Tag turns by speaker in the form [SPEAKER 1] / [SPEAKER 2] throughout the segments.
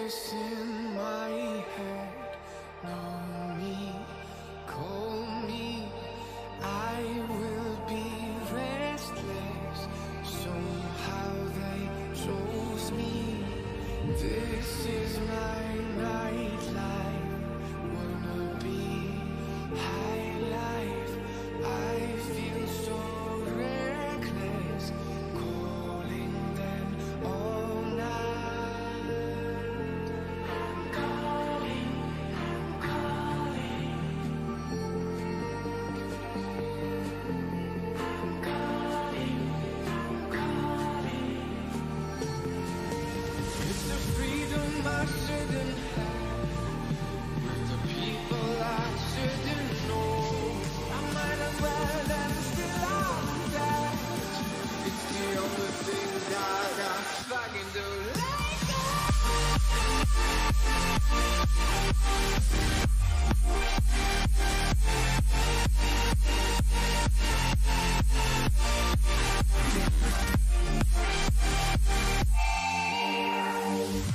[SPEAKER 1] voice in my head, know me, call me, I will be restless. Somehow they chose me. This is my nightlife, wanna be high life. I feel so reckless, calling them all night. I'm calling, I'm calling, I'm calling, I'm calling. It's the freedom I shouldn't have, with the people I shouldn't know. I might as well and still I'm dead. It's the only thing that I fucking do. Let go.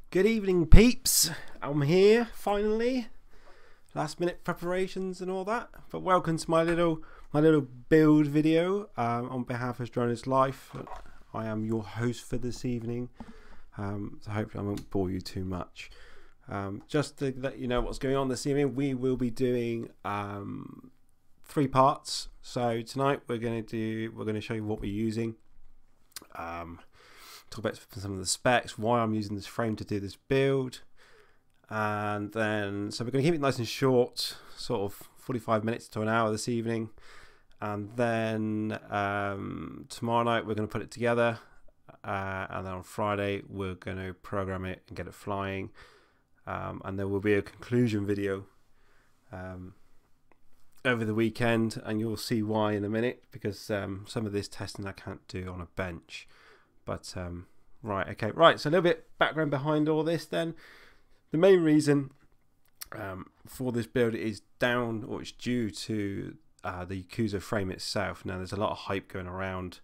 [SPEAKER 2] Good evening, peeps. I'm here finally. Last minute preparations and all that. But welcome to my little build video on behalf of Droner's Life. I am your host for this evening. So hopefully I won't bore you too much. Just to let you know what's going on this evening, we will be doing 3 parts. So tonight we're going to show you what we're using. Talk about some of the specs, why I'm using this frame to do this build, and then so we're going to keep it nice and short, sort of 45 minutes to an hour this evening, and then tomorrow night we're going to put it together, and then on Friday we're going to program it and get it flying, and there will be a conclusion video over the weekend, and you'll see why in a minute, because some of this testing I can't do on a bench. But so a little bit background behind all this then. The main reason for this build is it's due to the Yakuza frame itself. Now there's a lot of hype going around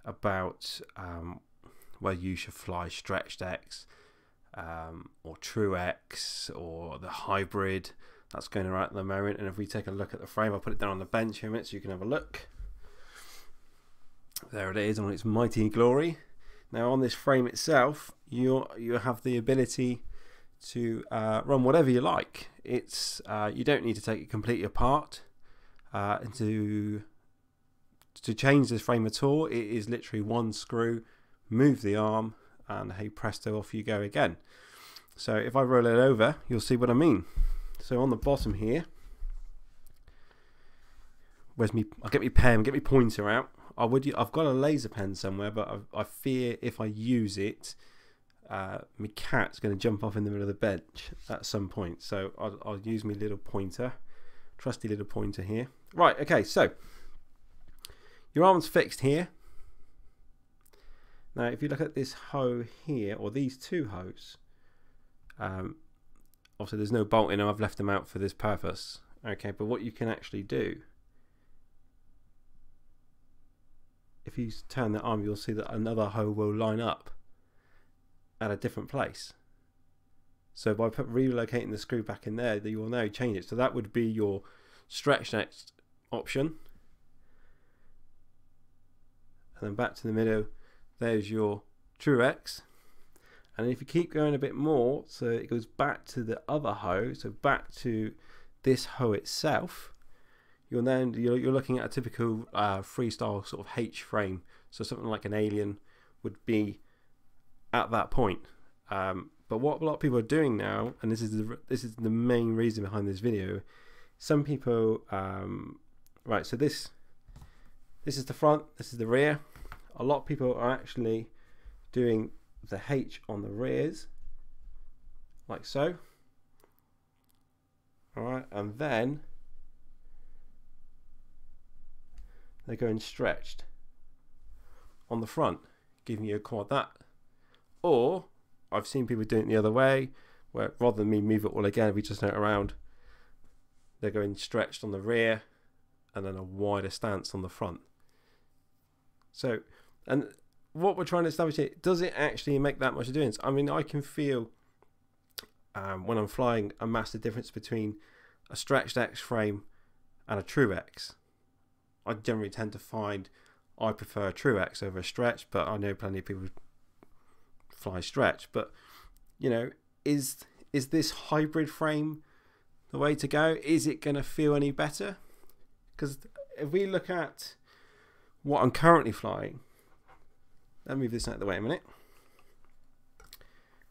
[SPEAKER 2] about whether you should fly stretched X or true X or the hybrid that's going around at the moment. And if we take a look at the frame, I'll put it down on the bench here a minute so you can have a look. There it is on its mighty glory. Now on this frame itself, you have the ability to run whatever you like. It's you don't need to take it completely apart to change this frame at all. It is literally one screw, move the arm, and hey presto, off you go again. So if I roll it over, you'll see what I mean. So on the bottom here, I'll get my pen, get my pointer out. I've got a laser pen somewhere, but I fear if I use it, my cat's going to jump off in the middle of the bench at some point. So I'll use my little pointer, trusty little pointer here. Right, okay, so your arm's fixed here. Now, if you look at this hoe here, or these 2 hoes, obviously there's no bolt in them. I've left them out for this purpose. Okay, but what you can actually do, if you turn the arm, you'll see that another hoe will line up at a different place. So by relocating the screw back in there, you will now change it. So that would be your stretch next option. And then back to the middle, there's your true X. And if you keep going a bit more, so it goes back to the other hoe, so back to this hoe itself, you're looking at a typical freestyle sort of H frame. So something like an Alien would be at that point. But what a lot of people are doing now, and this is the main reason behind this video, some people right, so this is the front, this is the rear. A lot of people are actually doing the H on the rears, like so. Alright, and then they're going stretched on the front, giving you a quad that. Or I've seen people doing it the other way, where rather than me move it all again, we just turn it around, they're going stretched on the rear and then a wider stance on the front. So, and what we're trying to establish here, does it actually make that much difference? I mean, I can feel when I'm flying a massive difference between a stretched X frame and a true X. I generally tend to find I prefer a true X over a stretch, but I know plenty of people fly stretch. But you know, is this hybrid frame the way to go? Is it going to feel any better? Because if we look at what I'm currently flying, let me move this out of the way a minute.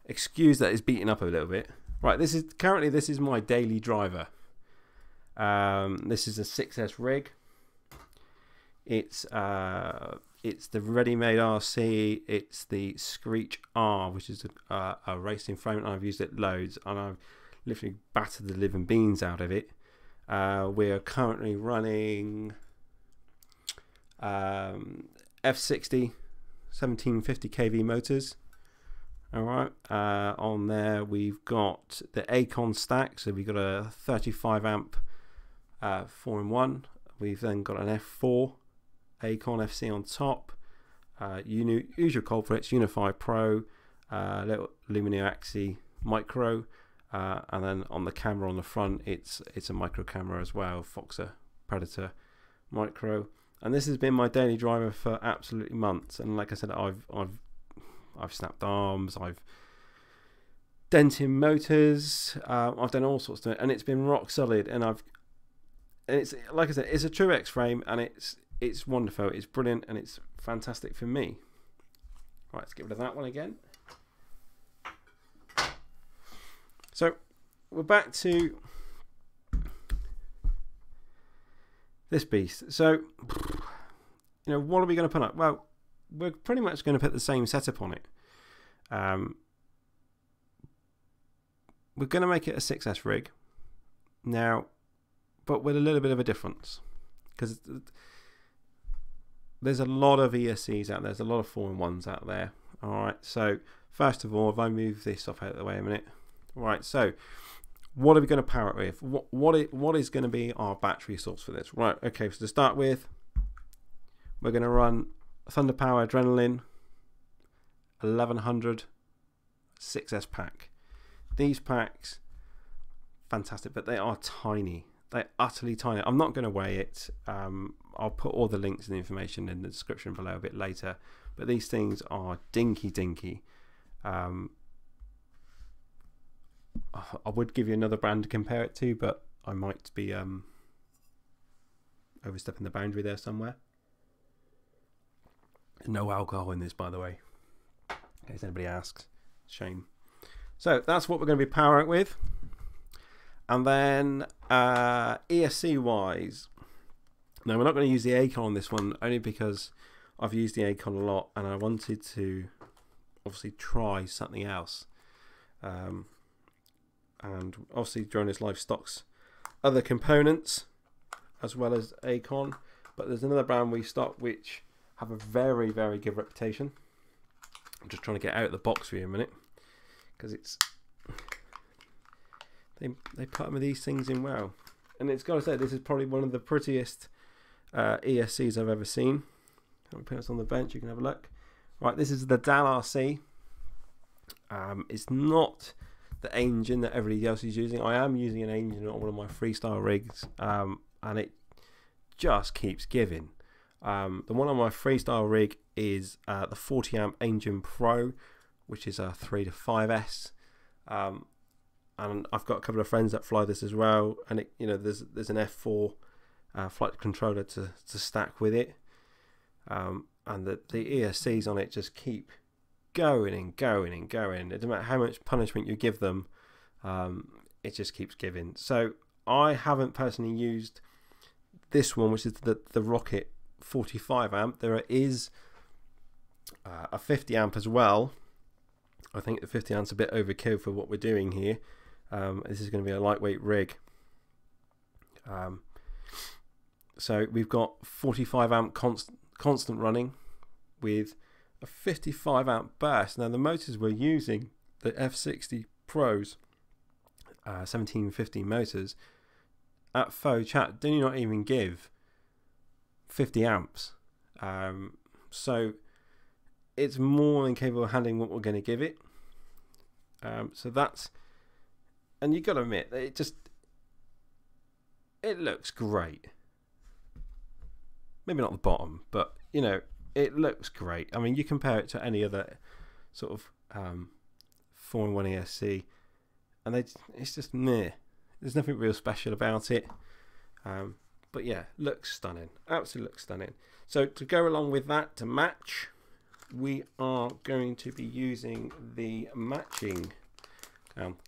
[SPEAKER 2] Excuse that it's beating up a little bit. Right, this is my daily driver. This is a 6S rig. It's the ready-made RC. It's the Screech R, which is a racing frame, and I've used it loads, and I've literally battered the living beans out of it. We are currently running F60 1750 kV motors. Alright, on there we've got the Acon stack, so we've got a 35 amp 4-in-1. We've then got an F4 Acon FC on top. Usual culprits, Unify Pro, little Lumineer Axi micro, and then on the camera on the front, it's a micro camera as well, Foxer Predator micro. And this has been my daily driver for absolutely months. And like I said, I've snapped arms, I've dented motors, I've done all sorts of it, and it's been rock solid. And it's like I said, it's a true X frame, and it's wonderful, it's brilliant, and it's fantastic for me. Right, let's get rid of that one again. So we're back to this beast. So, what are we going to put up? Well, we're pretty much going to put the same setup on it. We're going to make it a 6S rig now, but with a little bit of a difference, because there's a lot of ESCs out there. There's a lot of 4-in-1s out there. All right. So first of all, if I move this off out of the way a minute. All right. So what are we going to power it with? What is going to be our battery source for this? Right. Okay. So to start with, we're going to run Thunder Power Adrenaline 1100 6S pack. These packs, fantastic, but they are tiny. They're utterly tiny. I'm not going to weigh it. I'll put all the links and the information in the description below a bit later. But these things are dinky. I would give you another brand to compare it to, but I might be overstepping the boundary there somewhere. No alcohol in this, by the way, in case anybody asks. Shame. So that's what we're going to be powering it with. And then ESC wise, no, we're not going to use the Acon on this one, only because I've used the Acon a lot and I wanted to obviously try something else. And obviously during this live stocks other components as well as Acon, but there's another brand we stock which have a very, very good reputation. I'm just trying to get out of the box for you a minute, because it's they put them with these things in well, and it's got to say this is probably one of the prettiest ESCs I've ever seen. Let me put this on the bench, you can have a look. Right, this is the DAL RC. It's not the engine that everybody else is using. I am using an engine on one of my freestyle rigs, and it just keeps giving. The one on my freestyle rig is the 40 amp Engine Pro, which is a 3 to 5S, and I've got a couple of friends that fly this as well, and it, there's an F4 flight controller to stack with it, and the ESCs on it just keep going and going and going. It doesn't matter how much punishment you give them, it just keeps giving. So I haven't personally used this one, which is the Rocket 45 amp. There is a 50 amp as well. I think the 50 amp's a bit overkill for what we're doing here. This is going to be a lightweight rig. So we've got 45 amp constant running with a 55 amp burst. Now the motors we're using, the F60 Pros 1750 motors, at faux chat do not even give 50 amps. So it's more than capable of handling what we're going to give it. So that's, and you got to admit, it looks great. Maybe not the bottom, but it looks great. I mean, you compare it to any other sort of 4-in-1 ESC, and it's just meh. There's nothing real special about it. But yeah, looks stunning. Absolutely looks stunning. So to go along with that, to match, we are going to be using the matching.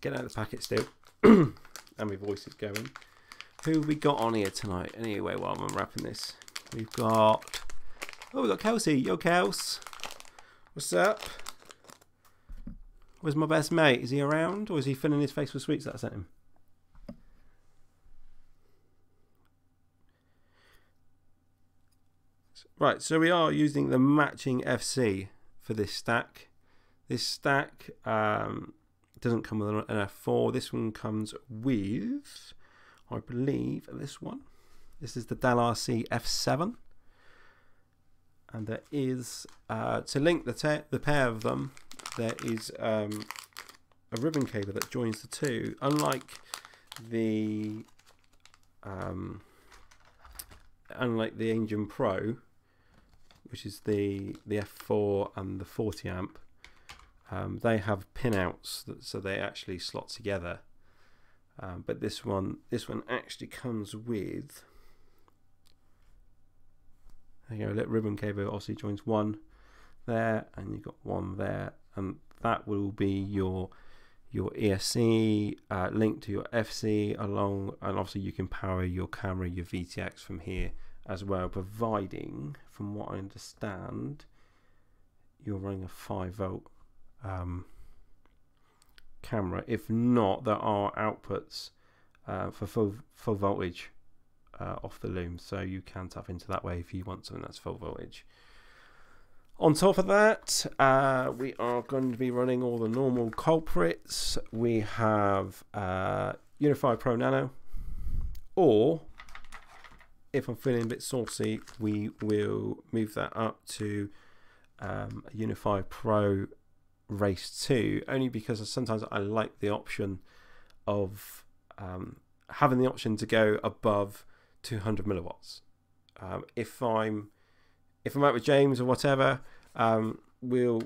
[SPEAKER 2] Get out of the packet still. And my voice is going. Who have we got on here tonight? Anyway, while I'm unwrapping this, we've got Kelsey. Yo, Kels. What's up? Where's my best mate? Is he around, or is he filling his face with sweets that I sent him? Right, so we are using the matching FC for this stack. This stack doesn't come with an F4. This one comes with, I believe, this one. This is the DAL RC F7. And there is, to link the pair of them, there is a ribbon cable that joins the two. Unlike the Engine Pro, which is the F4 and the 40 amp, they have pinouts, so they actually slot together. But this one actually comes with, there you go, a little ribbon cable. Obviously joins one there, and you've got one there, and that will be your ESC linked to your FC along, and obviously you can power your camera, your VTX from here as well, providing, from what I understand, you're running a 5-volt camera. If not, there are outputs for full voltage off the loom, so you can tap into that way if you want something that's full voltage. On top of that, we are going to be running all the normal culprits. We have Unify Pro Nano, or if I'm feeling a bit saucy, we will move that up to Unify Pro Race 2, only because sometimes I like the option of having the option to go above 200 milliwatts. If I'm out with James or whatever, we'll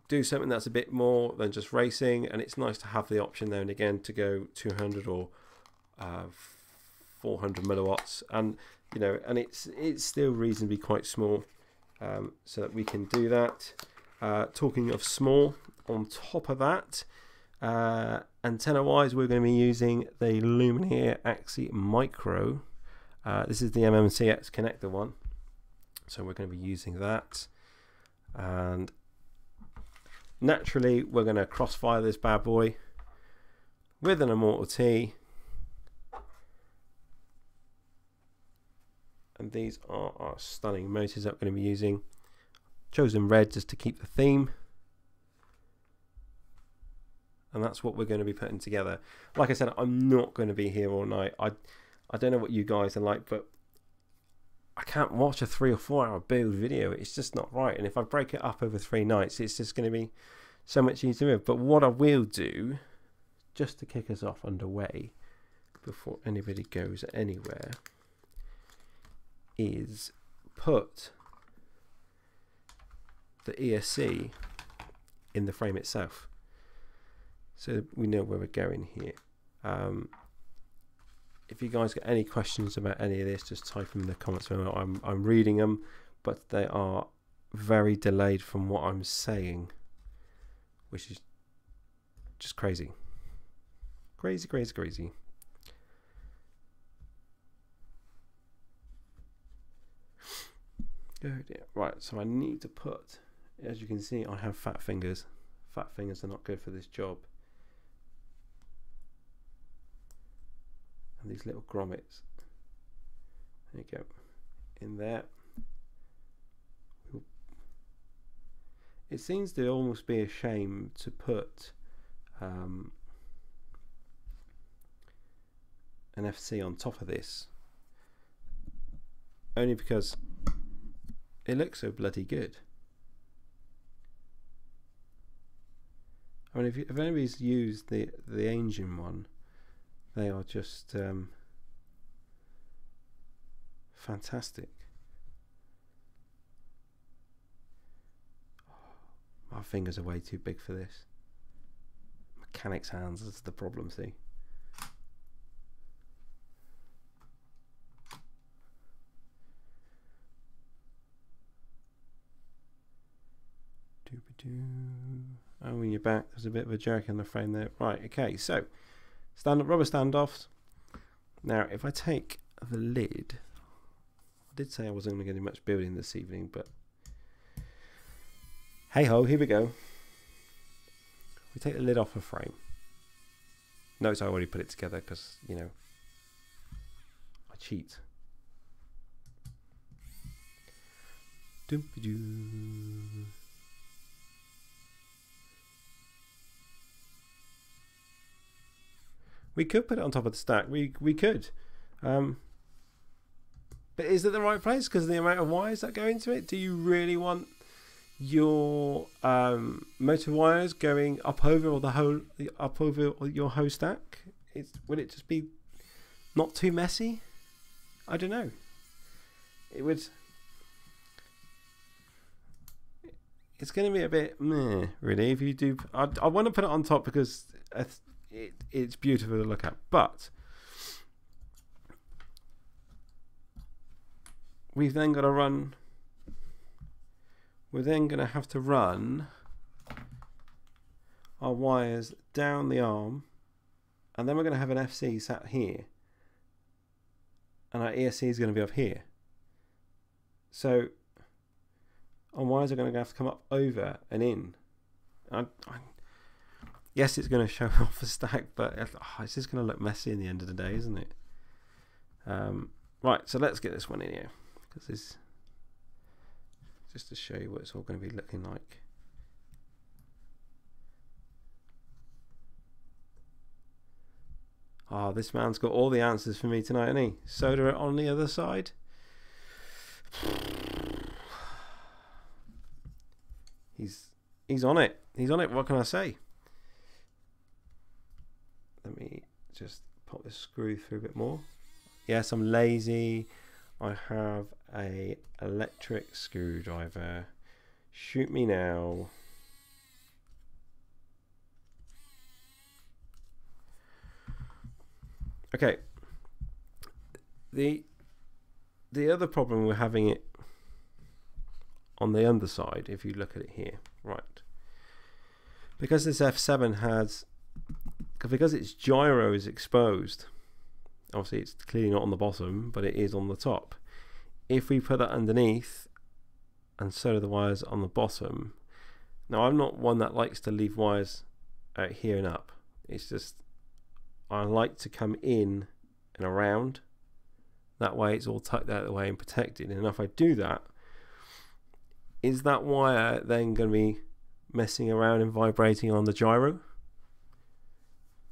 [SPEAKER 2] do something that's a bit more than just racing, and it's nice to have the option there and again to go 200 or 400 milliwatts, and you know, and it's still reasonably quite small, so that we can do that. Talking of small, on top of that, antenna wise, we're going to be using the Lumineer Axi Micro. This is the MMCX connector one, so we're going to be using that, and naturally we're going to crossfire this bad boy with an Immortal T, and these are our stunning motors that we're going to be using. Chosen red just to keep the theme, and that's what we're going to be putting together. Like I said, I'm not going to be here all night. I don't know what you guys are like, but I can't watch a 3 or 4 hour build video. It's just not right. And if I break it up over 3 nights, it's just going to be so much easier. But what I will do, just to kick us off underway, before anybody goes anywhere, is put the ESC in the frame itself, so we know where we're going here. If you guys got any questions about any of this, just type them in the comments below. I'm reading them, but they are very delayed from what I'm saying, which is just crazy. Crazy. Good. Right, so I need to put, as you can see, I have fat fingers. Fat fingers are not good for this job. And these little grommets, there you go, in there. It seems to almost be a shame to put an FC on top of this, only because it looks so bloody good. I mean, if anybody's used the Engine one, they are just fantastic. My fingers are way too big for this. Mechanic's hands, that's the problem, see. Oh, when you're back, there's a bit of a jerk in the frame there. Right, okay, so rubber standoffs. Now, if I take the lid, I did say I wasn't going to get much building this evening, but hey ho, here we go. We take the lid off a frame. Notice I already put it together because, you know, I cheat. Doop-a-doo. We could put it on top of the stack. We could. But is it the right place because of the amount of wires that go into it? Do you really want your motor wires going up over your hose stack? Would it just be not too messy? I don't know. It would. It's going to be a bit meh, really. If you do, I want to put it on top because it's beautiful to look at. But we've then got to run. We're then going to have to run our wires down the arm, and then we're going to have an FC sat here, and our ESC is going to be up here. So our wires are going to have to come up over and in. Yes, it's going to show off the stack, but it's just going to look messy in the end of the day, isn't it? Right, so let's get this one in here, because this, just to show you what it's all going to be looking like. This man's got all the answers for me tonight, hasn't he? Solder it on the other side. He's on it. He's on it. What can I say? Let me just pop this screw through a bit more. Yes, I'm lazy. I have a electric screwdriver. Shoot me now. Okay. The other problem we're having it on the underside, if you look at it here, right? Because this F7 has, because its gyro is exposed, obviously it's clearly not on the bottom, but it is on the top. If we put that underneath and solder the wires on the bottom, now I'm not one that likes to leave wires out here and up. It's just, I like to come in and around. That way it's all tucked out of the way and protected. And if I do that, is that wire then going to be messing around and vibrating on the gyro?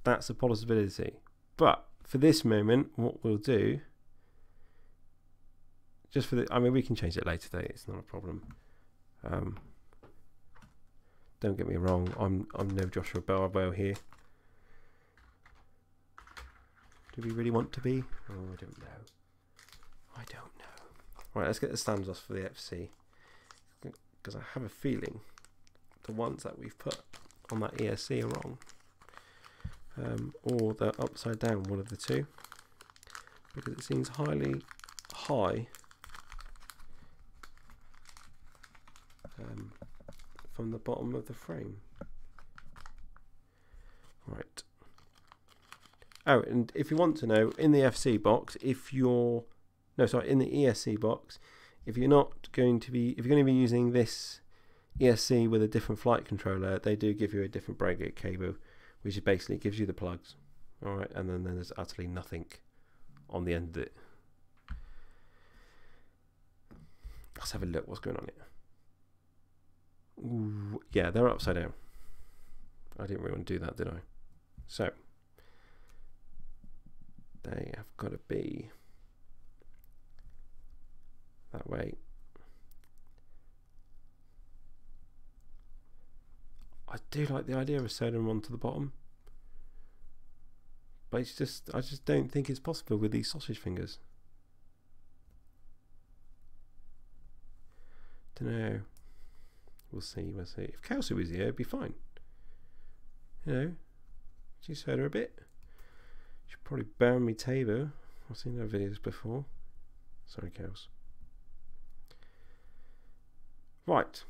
[SPEAKER 2] That's a possibility. But for this moment, what we'll do, just for the, I mean, we can change it later today. It's not a problem. Don't get me wrong. I'm no Joshua Barbell here. Do we really want to be? Oh, I don't know. I don't know. Right, let's get the stands off for the FC, because I have a feeling the ones that we've put on that ESC are wrong, or they're upside down, one of the two, because it seems highly high from the bottom of the frame. Right. Oh, and if you want to know, in the FC box, if you're in the ESC box, if you're going to be using this ESC with a different flight controller, they do give you a different breaker cable, which basically gives you the plugs. All right, and then there's utterly nothing on the end of it. Let's have a look. What's going on here? Ooh, yeah, they're upside down. I didn't really want to do that, did I? So they have got to be that way. I do like the idea of soldering them onto the bottom, but it's just, I just don't think it's possible with these sausage fingers. Don't know. We'll see. We'll see. If Kelsey was here, it'd be fine. You know, she solder a bit. She'd probably burn me table. I've seen her videos before. Sorry, Kels. Right.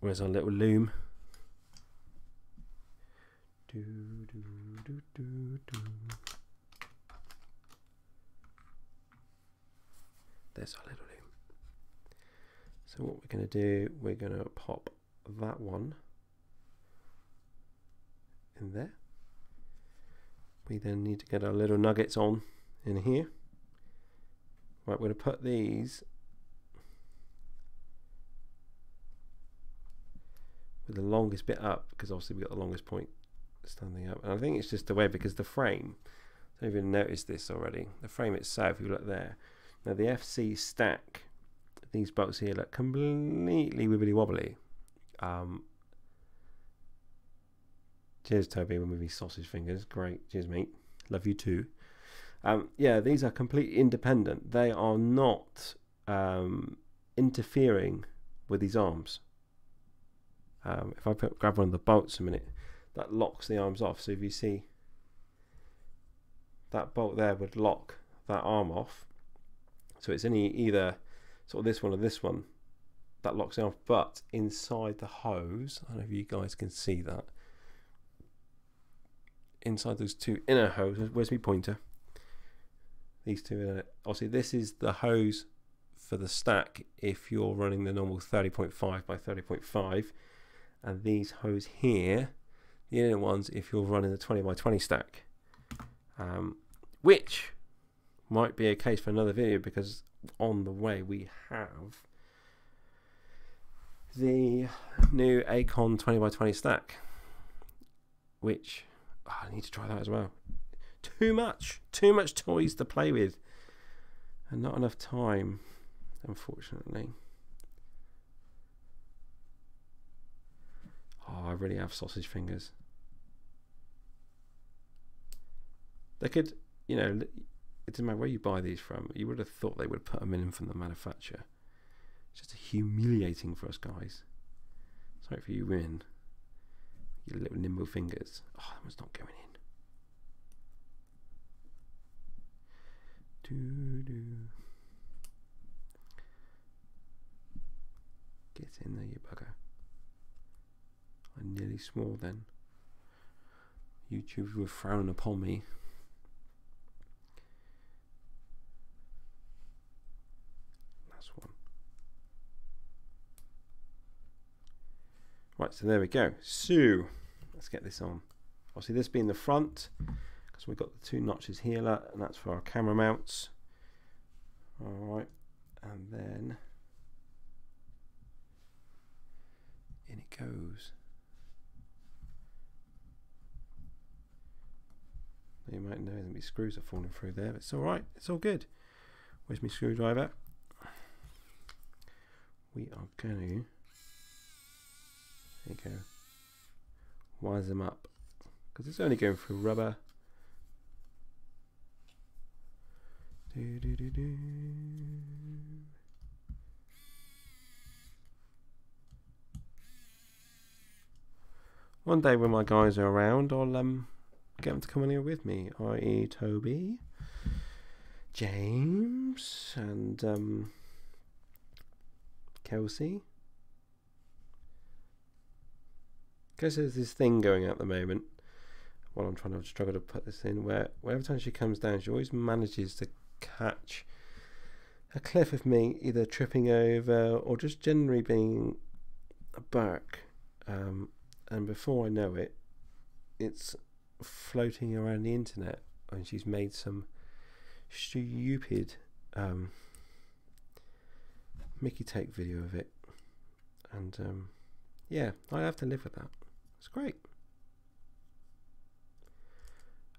[SPEAKER 2] Where's our little loom? There's our little loom. So what we're going to do, we're going to pop that one in there. We then need to get our little nuggets on in here. Right, we're going to put these with the longest bit up, because obviously we've got the longest point standing up. And I think it's just the way, because the frame, I don't even noticed this already, the frame itself, if you look there, now the FC stack, these bolts here look completely wibbly wobbly. Cheers, Toby, with his sausage fingers. Great. Cheers, mate. Love you too. Yeah, these are completely independent. They are not interfering with these arms. If I grab one of the bolts a minute, that locks the arms off. So if you see, that bolt there would lock that arm off. So it's only either sort of this one or this one that locks it off. But inside the hose, I don't know if you guys can see that. Inside those two inner hoses, where's my pointer? These two, obviously this is the hose for the stack if you're running the normal 30.5 by 30.5, and these hose here, the inner ones, if you're running the 20 by 20 stack, which might be a case for another video, because on the way we have the new Acon 20 by 20 stack, which I need to try that as well. Too much toys to play with, and not enough time, unfortunately. Oh, I really have sausage fingers. They could, you know, it doesn't matter where you buy these from. You would have thought they would put them in from the manufacturer. It's just humiliating for us guys. Sorry for you, Rin. Your little nimble fingers. Oh, that one's not going in. Get in there, you bugger. I'm nearly small then. YouTube will frown upon me. Last one. Right, so there we go. So let's get this on. Obviously this being the front, because we've got the two notches here, and that's for our camera mounts. Alright, and then in it goes. You might know that my screws are falling through there, but it's alright, it's all good. Where's my screwdriver? We are going to, there you go, wires them up, because it's only going through rubber. One day when my guys are around, I'll get them to come in here with me, i.e. Toby, James, and Kelsey. Because there's this thing going at the moment while I'm trying to struggle to put this in, where every time she comes down, she always manages to catch a cliff of me either tripping over or just generally being a bark, and before I know it, it's floating around the internet, and she's made some stupid Mickey take video of it, and yeah, I have to live with that. It's great.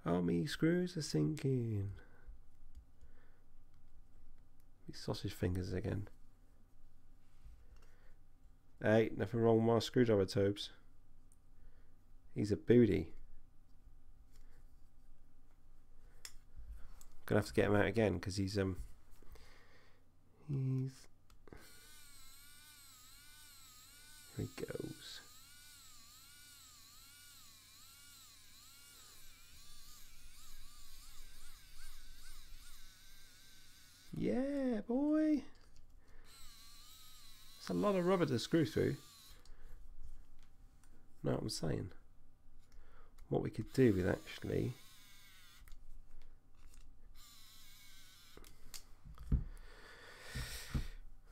[SPEAKER 2] Oh, me screws are sinking. These sausage fingers again. Hey, nothing wrong with my screwdriver, Tobes. He's a booty. Gonna have to get him out again because he's here he goes. Yeah, boy. It's a lot of rubber to screw through. Know what I'm saying? What we could do with actually.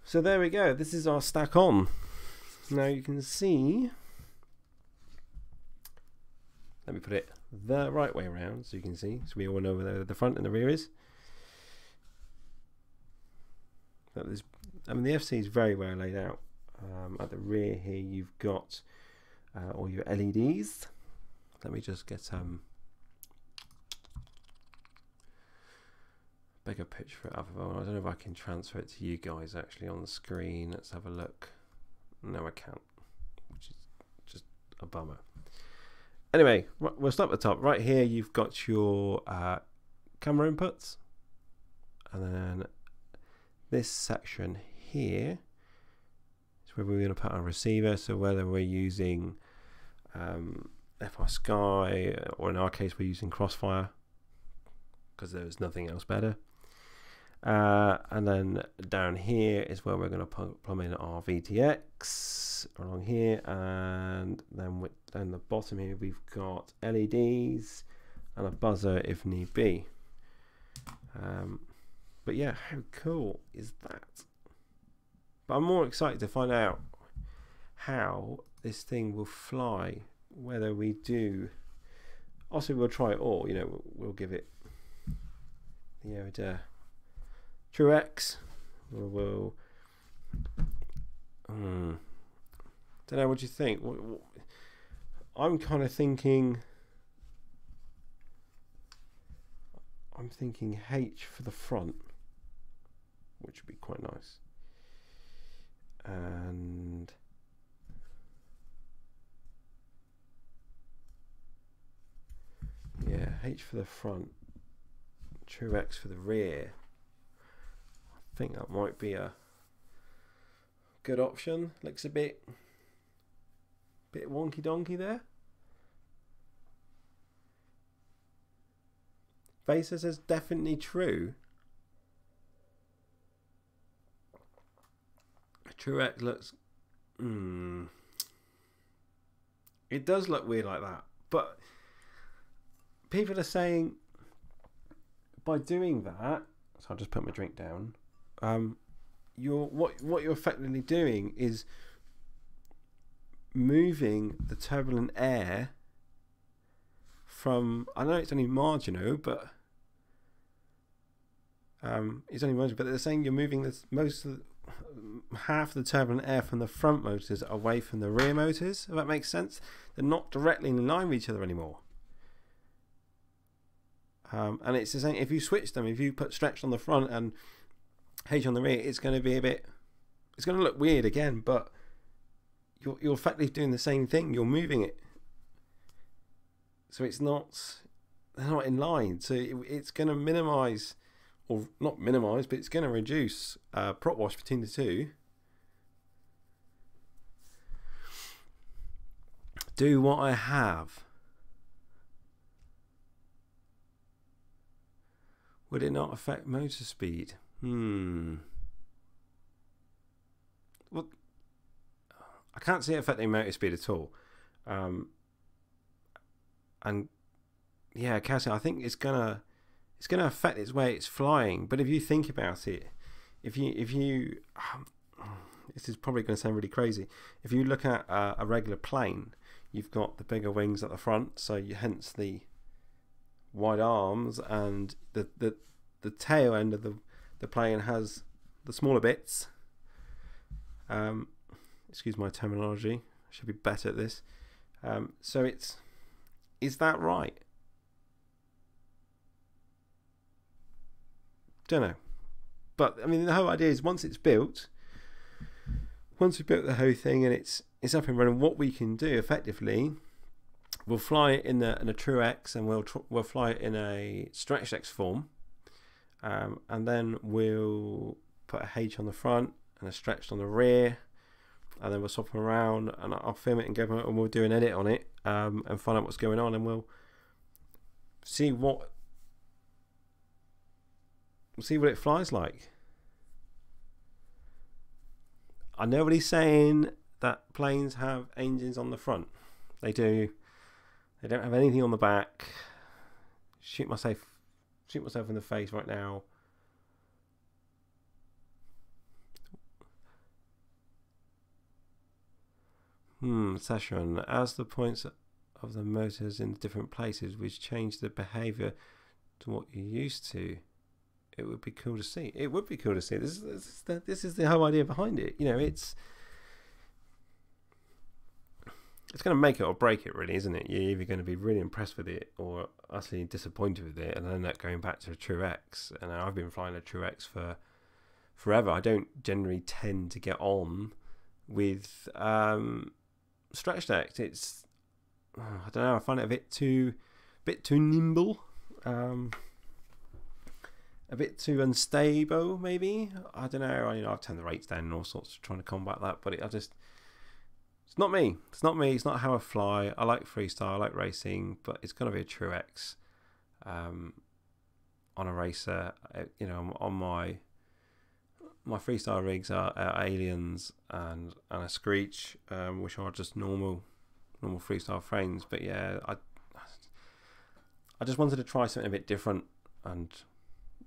[SPEAKER 2] So there we go. This is our stack on. Now you can see. Let me put it the right way around so you can see. So we all know where the front and the rear is. That is, I mean, the FC is very well laid out. At the rear here, you've got all your LEDs. Let me just get bigger picture of it. I don't know if I can transfer it to you guys actually on the screen. Let's have a look. No, I can't, which is just a bummer. Anyway, we'll start at the top. Right here, you've got your camera inputs, and then this section here is where we're going to put our receiver. So whether we're using FR Sky, or in our case we're using Crossfire because there's nothing else better. And then down here is where we're going to plumb in our VTX along here, and then down the bottom here we've got LEDs and a buzzer if need be. But yeah, how cool is that? But I'm more excited to find out how this thing will fly, whether we do. Also, we'll try it all, you know, we'll give it the old True X. We'll don't know, what do you think? I'm kind of thinking, I'm thinking H for the front, which would be quite nice. And yeah, H for the front, True X for the rear. I think that might be a good option. Looks a bit wonky donkey there. Vaser says definitely true. True X looks it does look weird like that, but people are saying by doing that, so I'll just put my drink down, what you're effectively doing is moving the turbulent air from, I know it's only marginal, but it's only marginal, but they're saying you're moving this half of the turbulent air from the front motors away from the rear motors, if that makes sense. They're not directly in line with each other anymore. And it's the same if you switch them. If you put stretch on the front and H on the rear, it's going to be it's going to look weird again, but you're effectively doing the same thing. You're moving it, so they're not in line. So it's going to minimize, or not minimize, but it's going to reduce prop wash between the two. Do what I have. Would it not affect motor speed? Well, I can't see it affecting motor speed at all. And yeah, Cassie, I think it's gonna affect its way it's flying. But if you think about it, if you this is probably going to sound really crazy. If you look at a regular plane, you've got the bigger wings at the front, so hence the wide arms, and the tail end of the plane has the smaller bits. Excuse my terminology, I should be better at this. So is that right? Don't know, but I mean the whole idea is once we built the whole thing and it's up and running, what we can do effectively, we'll fly it in a True X, and we'll fly it in a Stretch X form, and then we'll put a H on the front and a stretched on the rear, and then we'll swap them around, and I'll film it and go and we'll do an edit on it, and find out what's going on, and we'll see what it flies like. I know what he's saying, that planes have engines on the front. They do. They don't have anything on the back. Shoot myself in the face right now. Session. As the points of the motors in different places, which change the behaviour to what you're used to. It would be cool to see. It would be cool to see. This is the whole idea behind it. You know, it's it's going to make it or break it, really, isn't it? You're either going to be really impressed with it or utterly disappointed with it and end up going back to a True X. And I've been flying a True X for forever. I don't generally tend to get on with stretch decks. It's, I don't know, I find it a bit too nimble, a bit too unstable, maybe. I don't know. I've turned the rates down and all sorts, trying to combat that, but it's not me. It's not me. It's not how I fly. I like freestyle, I like racing, but it's going to be a True X on a racer. On my freestyle rigs are Aliens and a Screech, which are just normal freestyle frames. But yeah, I just wanted to try something a bit different, and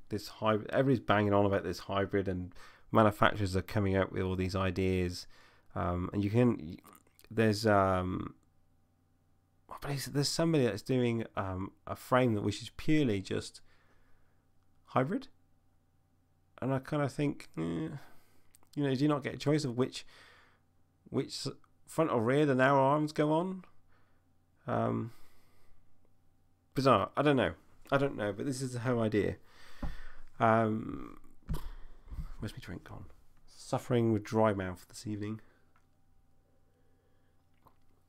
[SPEAKER 2] this hybrid. Everybody's banging on about this hybrid, and manufacturers are coming out with all these ideas. And there's somebody that's doing a frame which is purely just hybrid, and I kind of think, do you not get a choice of which front or rear the narrow arms go on? Bizarre. I don't know, but this is the whole idea. Where's my drink gone? Suffering with dry mouth this evening.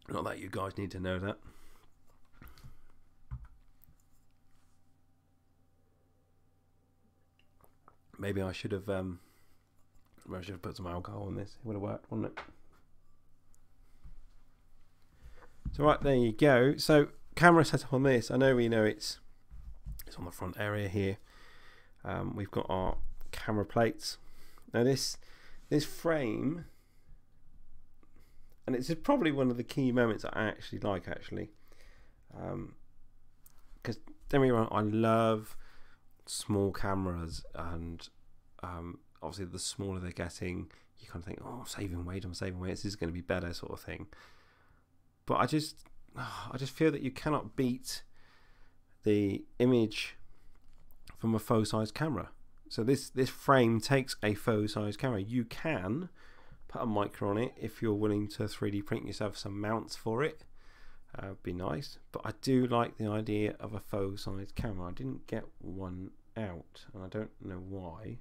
[SPEAKER 2] Not that you guys need to know that. Maybe I should have put some alcohol in this. It would have worked, wouldn't it? So right, there you go. So camera setup on this. I know it's on the front area here. We've got our camera plates. Now this frame, and it's probably one of the key moments I actually like, because don't get me wrong, I love small cameras, and obviously the smaller they're getting, you kind of think, oh, I'm saving weight, this is going to be better, sort of thing. But I just feel that you cannot beat the image from a faux size camera. So this frame takes a faux size camera. You can put a micro on it if you're willing to 3D print yourself some mounts for it. Would be nice. But I do like the idea of a faux size camera. I didn't get one out, and I don't know why.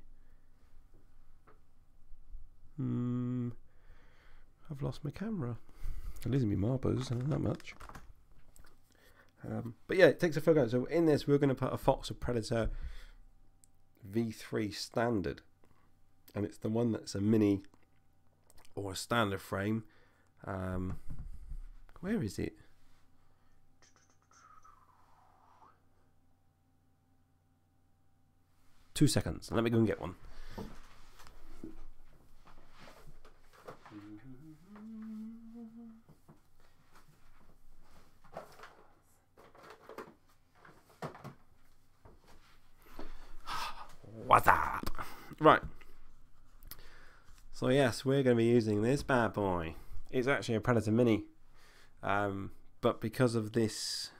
[SPEAKER 2] I've lost my camera. I'm losing my marbles, and not much. But yeah, it takes a photo. So in this, we're going to put a Fox or Predator V3 standard, and it's the one that's a mini or a standard frame. Where is it? Two seconds. Let me go and get one. What's up? Right. So yes, we're going to be using this bad boy. It's actually a Predator Mini, but because of this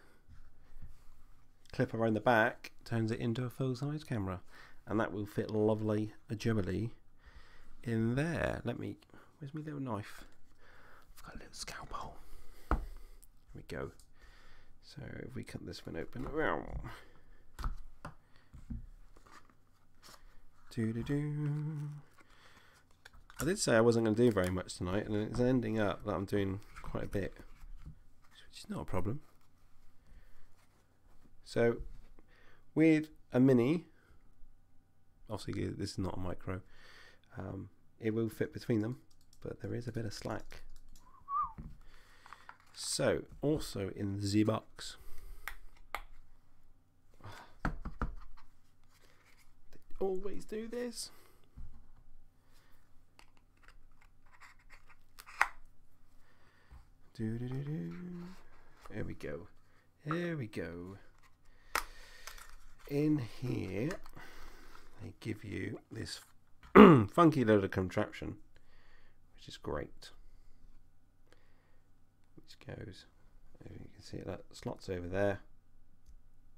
[SPEAKER 2] clip around the back, turns it into a full-size camera, and that will fit lovely, jubbly in there. Where's my little knife? I've got a little scalpel. There we go. So if we cut this one open, I did say I wasn't going to do very much tonight, and it's ending up that I'm doing quite a bit, which is not a problem. So with a mini, obviously this is not a micro, it will fit between them, but there is a bit of slack. So also in the Z box, they always do this. There we go. There we go. In here, they give you this funky little contraption, which is great. Which goes, you can see it, that slots over there.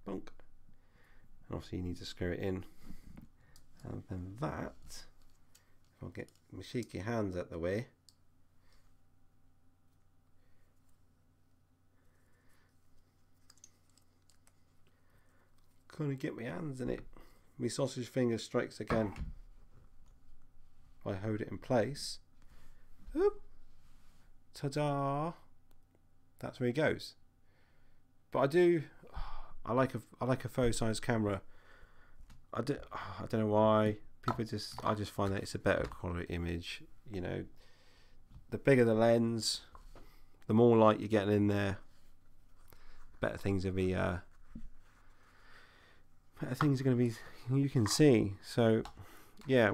[SPEAKER 2] Bonk. And obviously you need to screw it in. And then that, if I'll get my cheeky hands out the way, kind of get my hands in it. My sausage finger strikes again. If I hold it in place. Oop. Ta-da! That's where he goes. But I like a faux size camera. I don't know why. I just find that it's a better quality image. You know, the bigger the lens, the more light you're getting in there, better things are going to be you can see. So yeah,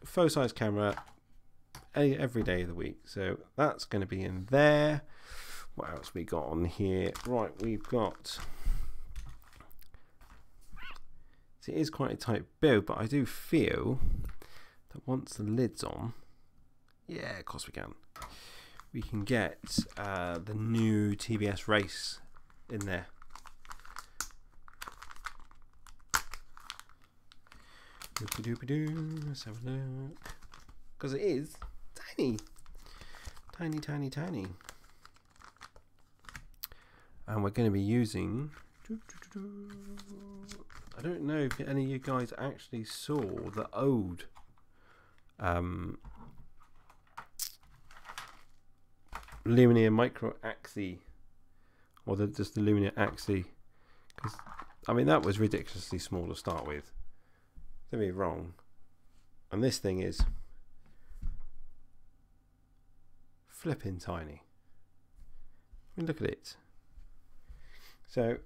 [SPEAKER 2] faux size camera every day of the week. So that's going to be in there. What else we got on here? Right, we've got. It is quite a tight build, but I do feel that once the lid's on, yeah, of course we can get the new TBS race in there. Doopy-doopy-doo. Let's have a look. Because it is tiny. Tiny. And we're going to be using... I don't know if any of you guys actually saw the old Lumineer Micro Axi, or just the Lumineer Axi, because I mean that was ridiculously small to start with. Don't be wrong, and this thing is flipping tiny. I mean, look at it. So.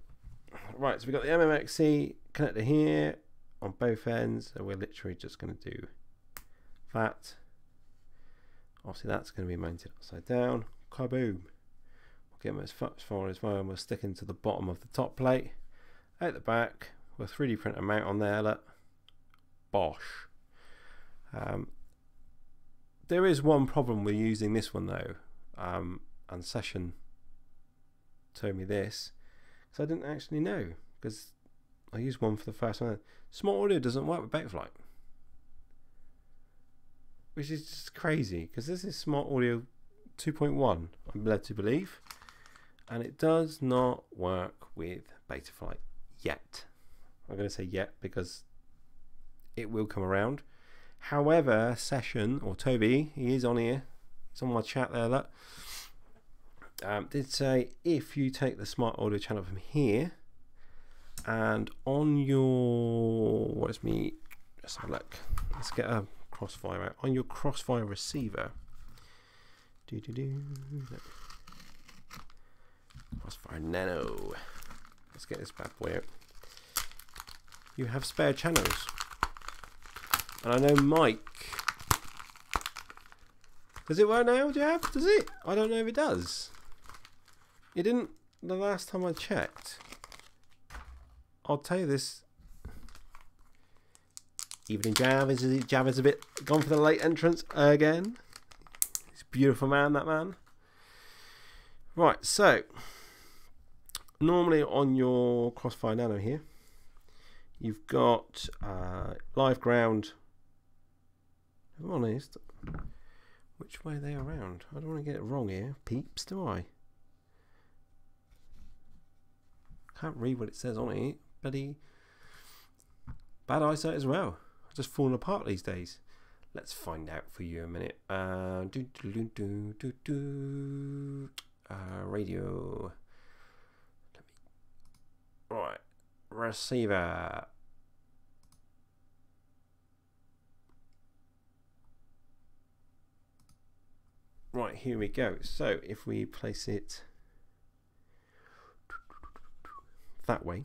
[SPEAKER 2] Right, so we've got the MMXC connector here on both ends, so we're literally just going to do that. Obviously that's going to be mounted upside down. Kaboom! We'll get them as far as well, and we'll stick into the bottom of the top plate. Out the back, we'll 3D print a mount on there, look. Bosh! There is one problem with using this one though, and Session told me this. So I didn't actually know, because I used one for the first time. Smart audio doesn't work with Betaflight, which is just crazy, because this is Smart Audio 2.1, I'm led to believe, and it does not work with Betaflight yet. I'm going to say yet because it will come around. However, Session, or Toby, he is on here, he's on my chat there, look. Did say if you take the Smart Audio channel from here and on your let's have a look, let's get a Crossfire out on your Crossfire receiver. Crossfire Nano. Let's get this bad boy out. You have spare channels, and I know Mike. Does it work now, Jab? Does it? I don't know if it does. It didn't the last time I checked. I'll tell you this. Evening Jav is a bit gone for the late entrance again. He's a beautiful man, that man. Right, so normally on your Crossfire Nano here, you've got live ground. If I'm honest, which way are they around? I don't want to get it wrong here, peeps, do I? Can't read what it says on it. Bloody bad eyesight as well. I've just fallen apart these days. Let's find out for you a minute. Radio. Right, receiver. Right, here we go. So if we place it that way,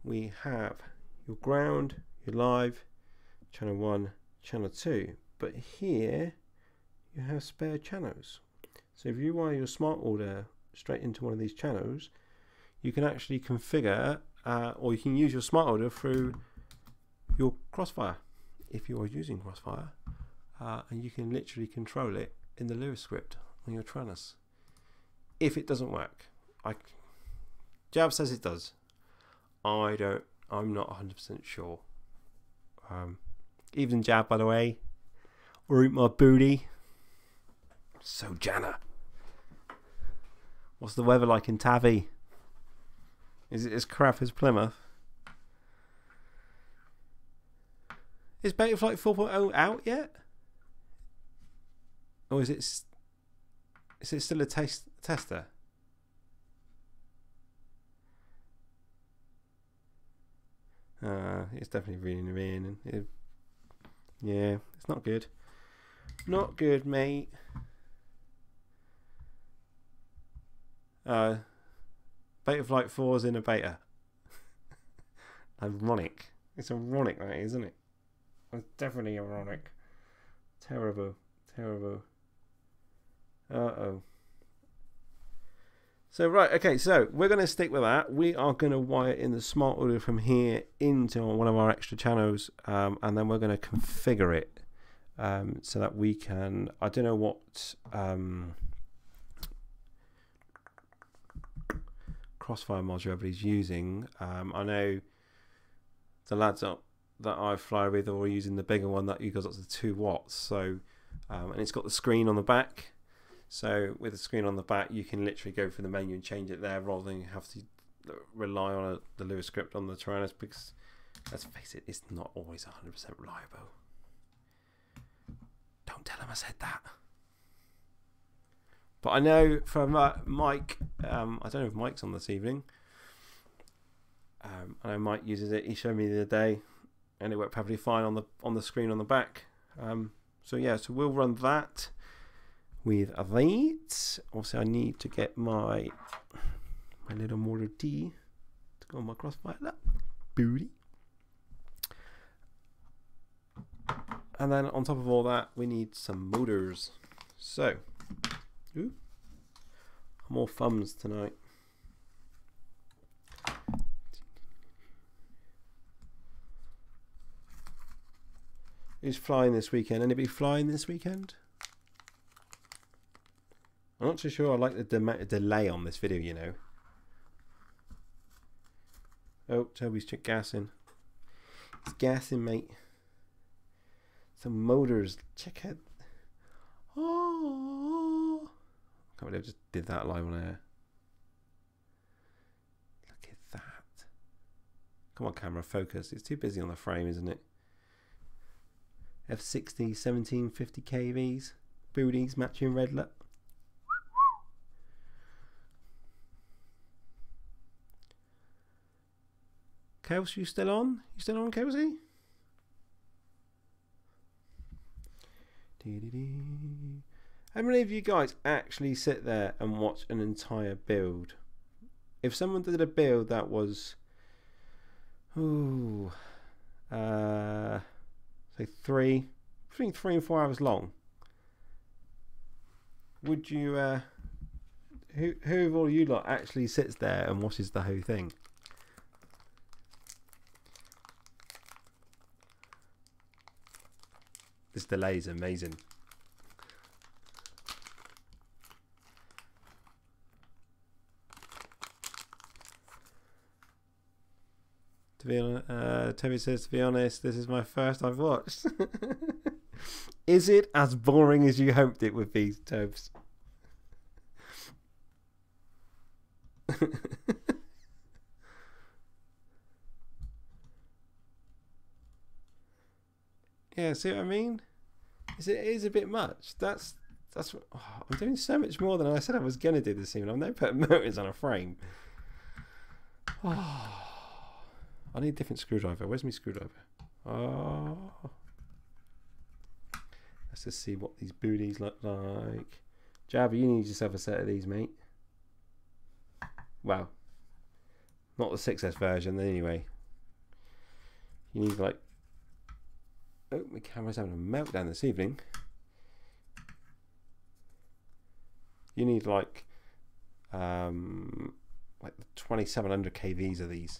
[SPEAKER 2] we have your ground, your live, channel 1, channel 2, but here you have spare channels. So if you wire your Smart Audio straight into one of these channels, you can actually configure or you can use your Smart Audio through your Crossfire if you are using Crossfire, and you can literally control it in the Lewis script on your Tranus. If it doesn't work, Jav says it does. I'm not 100% sure. Even Jav, by the way, or eat my booty. So Jana, what's the weather like in Tavi? Is it as crap as Plymouth? Is Betaflight 4.0 out yet? Or is it still a tester? It's definitely raining. Yeah, it's not good. Not good, mate. Betaflight 4 is in a beta. Ironic. It's ironic, that, isn't it? It's definitely ironic. Terrible. Terrible. Uh-oh. So, right, okay, so we're going to stick with that. We are going to wire in the smart audio from here into one of our extra channels, and then we're going to configure it so that we can, I don't know what Crossfire module everybody's using. I know the lads that I fly with are all using the bigger one that goes up to 2 watts. So, and it's got the screen on the back. So with the screen on the back, you can literally go through the menu and change it there rather than have to rely on the Lewis script on the Tyrannus, because let's face it, it's not always 100% reliable. Don't tell him I said that. But I know from Mike, I don't know if Mike's on this evening. I know Mike uses it. He showed me the other day, and it worked perfectly fine on the screen on the back. So yeah, so we'll run that with that. Also, I need to get my little Mortar D to go on my Crossfire booty. And then on top of all that, we need some motors. So, more thumbs tonight. Who's flying this weekend? Anybody flying this weekend? I'm not too sure I like the delay on this video, you know. Oh, Toby's gassing. It's gassing, mate. Some motors. Check out. Oh, I can't believe I just did that live on air. Look at that. Come on, camera, focus. It's too busy on the frame, isn't it? F60 1750 kVs. Booties matching red lip. Kelsey, you still on? You still on, Kelsey? How many of you guys actually sit there and watch an entire build? If someone did a build that was, say between 3 and 4 hours long, would you? Who of all you lot actually sits there and watches the whole thing? This delay is amazing. To be honest, Toby says, to be honest, this is my first I've watched. Is it as boring as you hoped it would be, Tobes? Yeah, see what I mean? It is a bit much. That's what, I'm doing so much more than I said I was going to do this evening. I'm now putting motors on a frame. I need a different screwdriver. Where's my screwdriver? Let's just see what these booties look like. Jabba, you need yourself a set of these, mate. Well, not the 6S version anyway. You need like... Oh, my camera's having a meltdown this evening. You need like the 2700 kVs of these.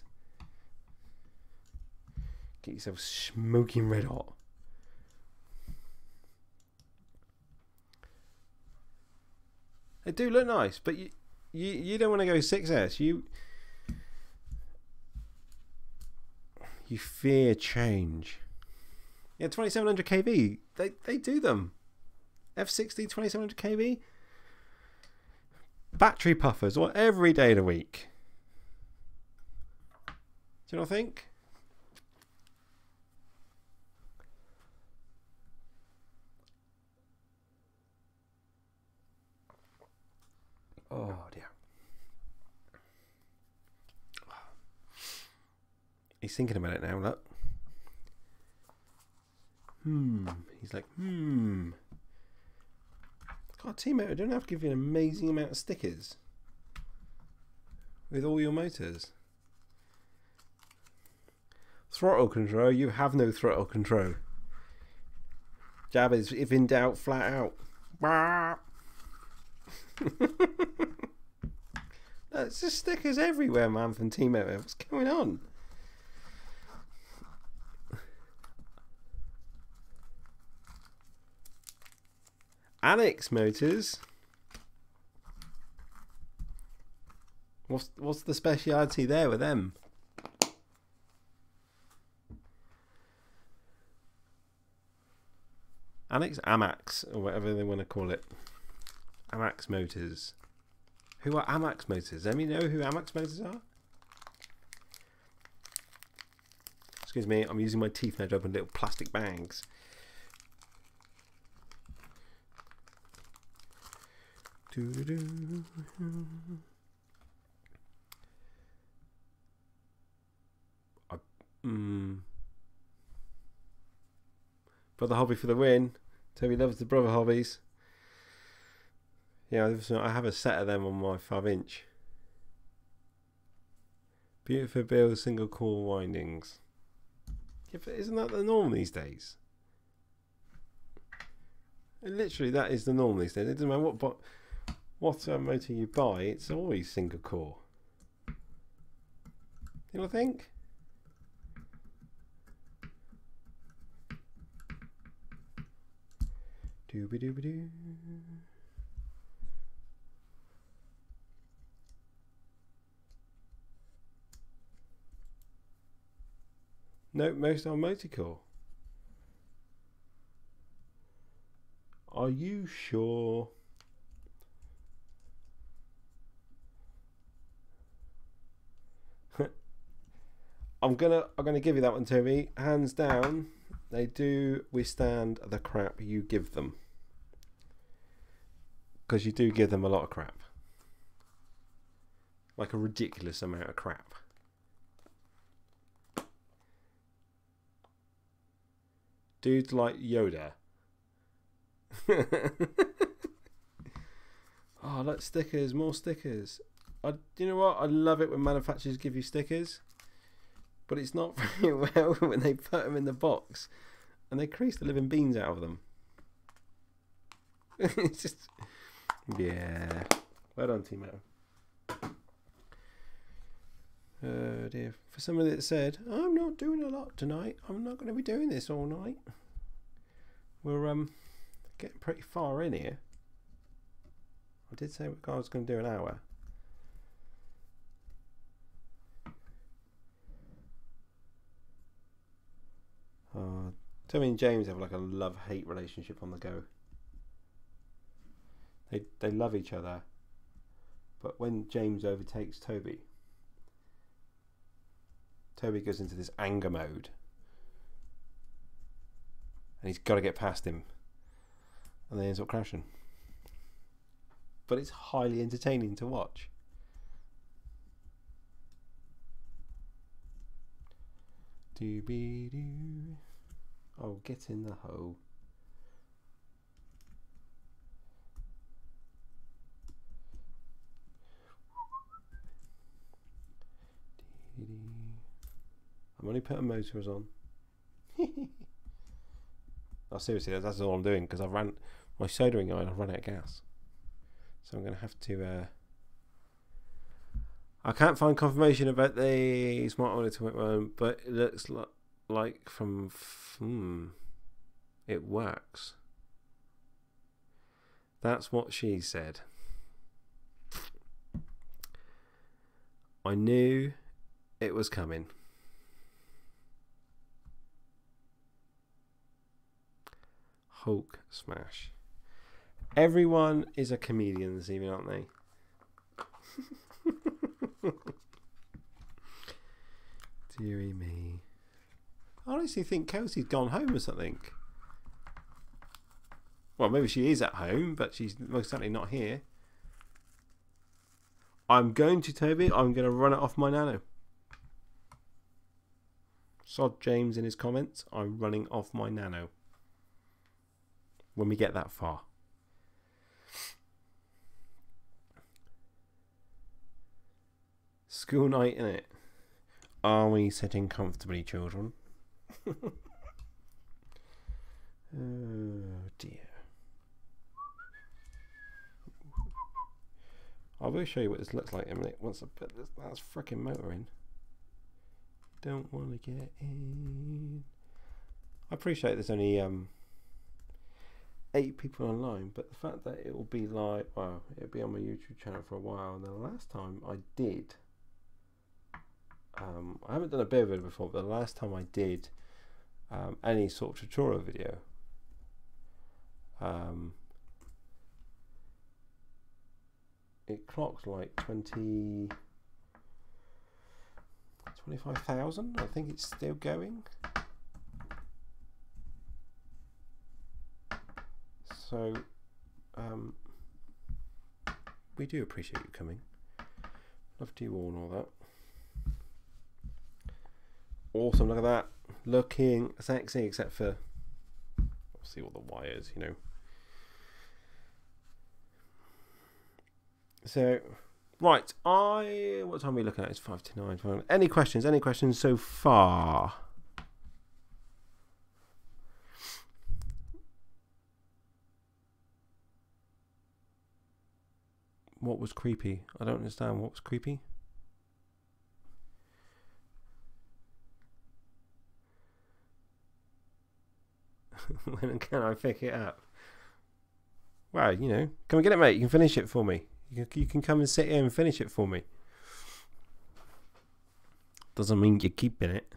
[SPEAKER 2] Get yourself smoking red hot. They do look nice, but you don't want to go 6S. You fear change. Yeah, 2700 kV. They do them. F60 2700 kV. Battery puffers, or every day of the week. Do you not think? Oh dear. He's thinking about it now, look. He's like, God, teammate, I don't have to give you an amazing amount of stickers with all your motors. Throttle control, you have no throttle control. Jab is, if in doubt, flat out. There's just stickers everywhere, man, from teammate. What's going on? Annex motors. What's the speciality there with them? Annex, Amax, or whatever they want to call it. Amax motors. Who are Amax motors? Let me know who Amax motors are. Excuse me, I'm using my teeth now to open little plastic bags. Brother hobby for the win. Toby loves the brother hobbies. Yeah, I have a set of them on my 5-inch. Beautiful build, single core windings. Yeah, but isn't that the norm these days? Literally, that is the norm these days. It doesn't matter what motor you buy, it's always single core. You know what I think? Dooby-dooby-doo. No, most are multi-core. Are you sure? I'm gonna give you that one, Toby. Hands down, they do withstand the crap you give them. Because you do give them a lot of crap. Like a ridiculous amount of crap. Dudes like Yoda. Oh, look, stickers, more stickers. You know what? I love it when manufacturers give you stickers. But it's not very well when they put them in the box and they crease the living beans out of them. It's just... Yeah. Well done, Timo. Dear. For somebody that said, I'm not doing a lot tonight. I'm not going to be doing this all night. We're getting pretty far in here. I did say I was going to do an hour. Tommy and James have like a love-hate relationship on the go. They love each other, but when James overtakes Toby, Toby goes into this anger mode, and he's got to get past him, and then he ends up crashing. But it's highly entertaining to watch. Doo-be-doo. Oh, get in the hole. I'm only putting motors on. Oh, seriously, that's all I'm doing because I've ran my soldering iron. I've run out of gas, so I'm going to have to. I can't find confirmation about the smart monitor, but it looks like from it works. That's what she said. I knew it was coming. Hulk smash. Everyone is a comedian this evening, aren't they? Deary me. I honestly think Kelsey's gone home or something. Well, maybe she is at home, but she's most certainly not here. I'm going to, Toby. I'm going to run it off my Nano. Sod James in his comments. I'm running off my Nano. When we get that far. School night, innit? Are we sitting comfortably, children? Oh dear. I will show you what this looks like in a minute once I put this last freaking motor in. Don't want to get in. I appreciate there's only 8 people online, but the fact that it will be like, well, it'll be on my YouTube channel for a while. And the last time I did, I haven't done a beer video before, but the last time I did any sort of tutorial video, it clocked like 25,000. I think it's still going. So we do appreciate you coming. Love to you all and all that. Awesome, look at that. Looking sexy, except for obviously all the wires, you know. So, right, what time are we looking at? It's 5 to 9. Any questions? Any questions so far? What was creepy? I don't understand what was creepy. When can I pick it up? Well, you know, come and get it, mate. You can finish it for me. You can come and sit here and finish it for me. Doesn't mean you're keeping it.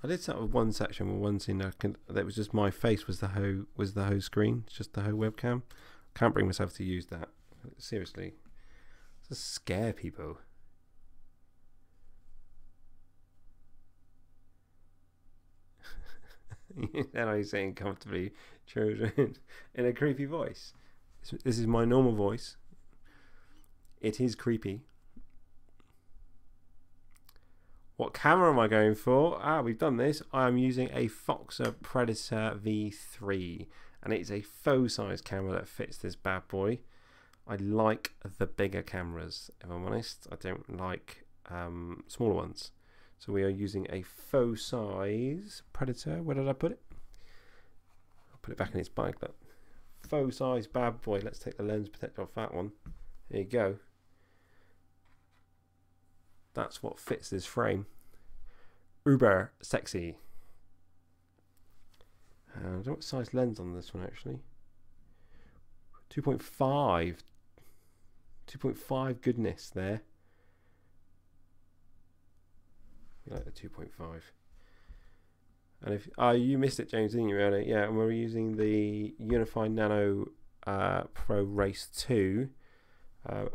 [SPEAKER 2] I did start with one section with one scene that was just my face was the Ho screen, it's just the Ho webcam. Can't bring myself to use that. Seriously, just scare people. And I'm saying comfortably, children, in a creepy voice. This is my normal voice. It is creepy. What camera am I going for? We've done this. I am using a Foxer Predator V3, and it's a faux size camera that fits this bad boy. I like the bigger cameras, if I'm honest. I don't like smaller ones. So we are using a faux size Predator. Where did I put it? I'll put it back in its bag. That faux size bad boy. Let's take the lens protector off that one. There you go. That's what fits this frame. Uber sexy. I don't know what size lens on this one actually. 2.5. 2.5 goodness there. You like the 2.5. And if you missed it, James, didn't you, earlier? Yeah, and we're using the Unify Nano Pro Race 2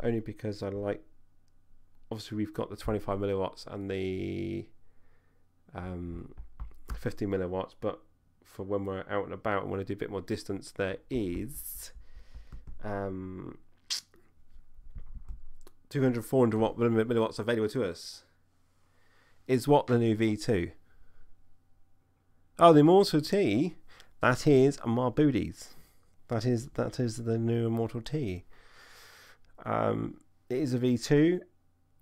[SPEAKER 2] only because I like. Obviously, we've got the 25 milliwatts and the 50 milliwatts, but for when we're out and about and want to do a bit more distance, there is 200, 400 milliwatts available to us. Is what the new V2? Oh, the Immortal T. That is my booties. That is the new Immortal T. It is a V2.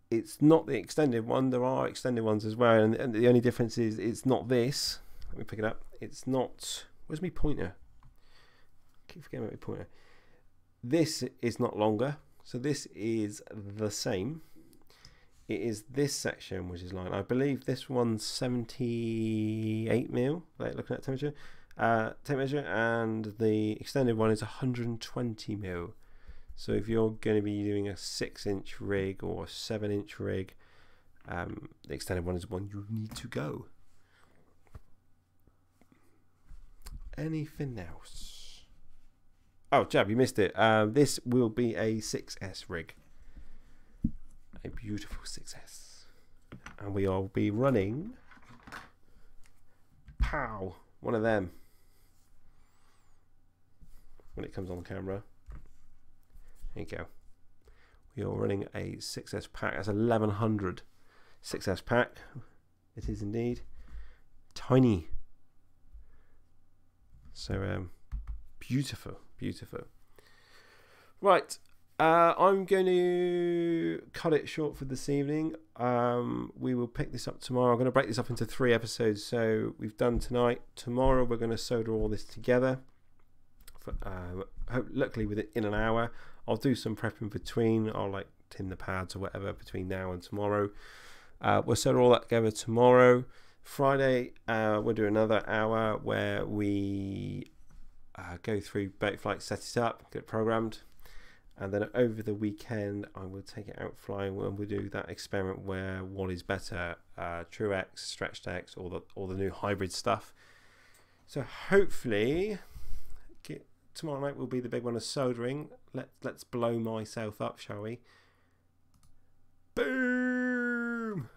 [SPEAKER 2] It's not the extended one. There are extended ones as well, and the only difference is it's not this. Let me pick it up. It's not. Where's my pointer? I keep forgetting about my pointer. This is not longer, so this is the same. It is this section which is like, I believe this one's 78 mil. Like looking at temperature, tape measure, and the extended one is 120 mil. So if you're going to be doing a 6-inch rig or a 7-inch rig, the extended one is one you need to go. Anything else? Oh, Jab, you missed it. This will be a 6S rig. A beautiful 6S. And we will be running... Pow! One of them. When it comes on camera. There you go. We are running a 6S pack. That's 1100 6S pack. It is indeed. Tiny. So, beautiful, beautiful. Right, I'm going to cut it short for this evening. We will pick this up tomorrow. I'm going to break this up into 3 episodes. So we've done tonight. Tomorrow we're going to solder all this together. For, luckily within an hour. I'll do some prep in between. I'll like tin the pads or whatever between now and tomorrow. We'll solder all that together tomorrow. Friday, we'll do another hour where we go through Bait-Flight, set it up, get it programmed, and then over the weekend I will take it out flying and we'll do that experiment where what is better, TrueX, StretchedX, all the new hybrid stuff. So hopefully, tomorrow night will be the big one of soldering. Let's blow myself up, shall we? Boom!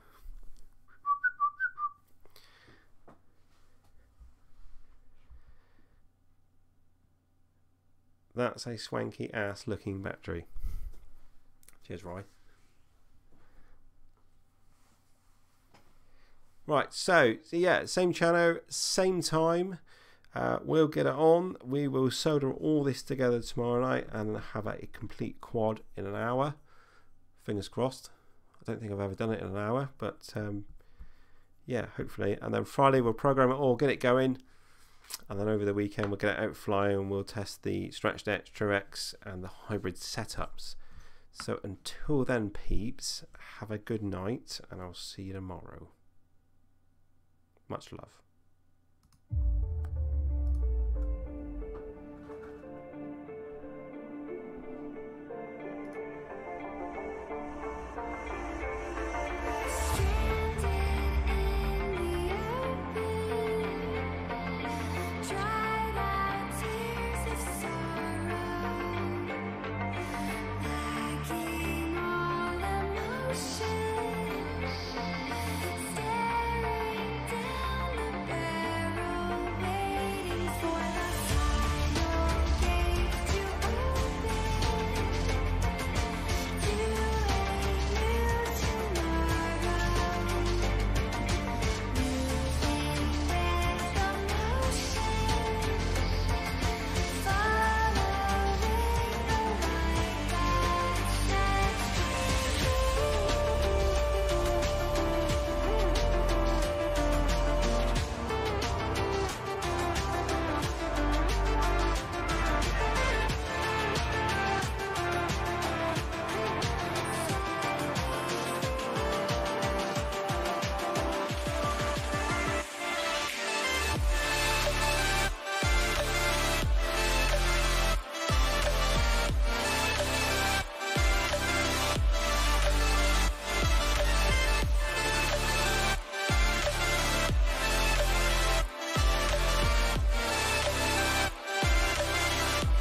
[SPEAKER 2] That's a swanky ass looking battery. Cheers, Roy. Right, so yeah, same channel, same time. We'll get it on. We will solder all this together tomorrow night and have a complete quad in an hour. Fingers crossed. I don't think I've ever done it in an hour, but yeah, hopefully. And then Friday we'll program it all, get it going. And then over the weekend we'll get it out flying and we'll test the StretchedX, TrueX and the hybrid setups. So until then, peeps, have a good night and I'll see you tomorrow. Much love.